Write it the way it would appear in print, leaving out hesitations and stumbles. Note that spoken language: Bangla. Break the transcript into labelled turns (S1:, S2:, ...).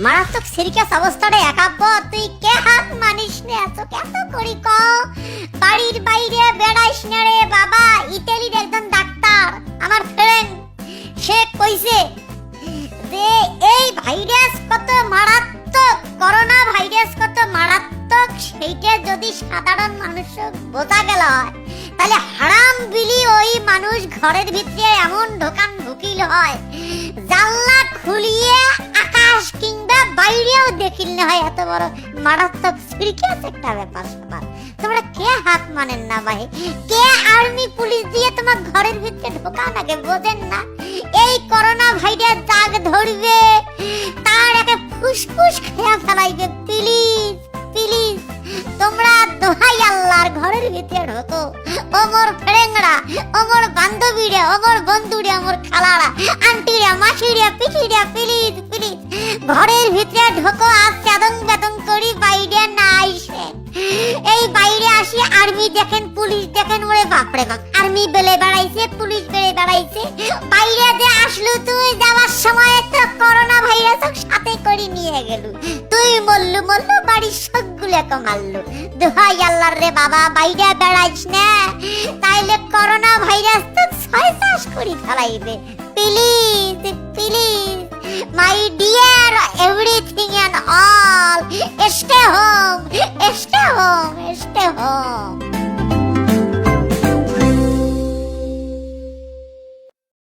S1: মারাত্মক সিরিয়াস অবস্থাটা একাব্য তুই কে হাত মানিস নে এত কত করি ক বাড়ির বাইরে বেড়াইস না রে বাবা। ইতালির একজন ডাক্তার আমার ফ্রেন্ড সে কইছে যে এই ভাইরাস কত মারাত্মক, করোনা ভাইরাস কত মারাত্মক সেইটা যদি সাধারণ মানুষ বোঝা গেল হয় তাহলে হারাম বিলি ওই মানুষ ঘরের ভিতরে এমন ঢোকান ঢুকিল হয় জানলা খুলিয়ে আকাশ কিংবা বাইরেও দেখিল না হয়। এত বড় মারাত্মক সিরিয়াস একটা ব্যাপার স্যাপার তোমরা কে হাত মানেন না ভাই? কে আর্মি পুলিশ দিয়ে তোমার ঘরের ভিতরে ঢোকান আগে বোঝেন না? এই করোনা ভাইরাস দাগ ধরবে তার একটা ফুসফুস খেয়া ফেলাইবে। প্লিজ প্লিজ তোমরা দোহাই আল্লাহর ঘরের ভিতরে ঢোকো। ওমর ফ্রেন্ডরা, ওমর বান্ধবীরা, ওমর বন্ধুরা, ওমর খালারা, আন্টিরা, মাসিরা, পিঠিরা, প্লিজ প্লিজ ঘরের ভিতরে ঢোকো। আজ চাদং বেদং করি বাইরে না আইসে। এই বাইরে আসি আর্মি দেখেন, পুলিশ দেখেন, ওরে বাপরে বাপ আর্মি বেলে বেড়াইছে, পুলিশ বেলে বেড়াইছে। বাইরে যে আসলু তুই যাওয়ার সময় তো করোনা ভাইরাস সাথে করে নিয়ে গেল। তুই মল্লু মল্লু বাড়ির সবগুলোকে মারলু। দোহাই আল্লাহর রে বাবা বাইরে বেড়াইস না তাইলে করোনা ভাইরাস তো ছয় চাষ করে ফেলাইবে। Please please my dear everything and all, stay home, stay home, stay home.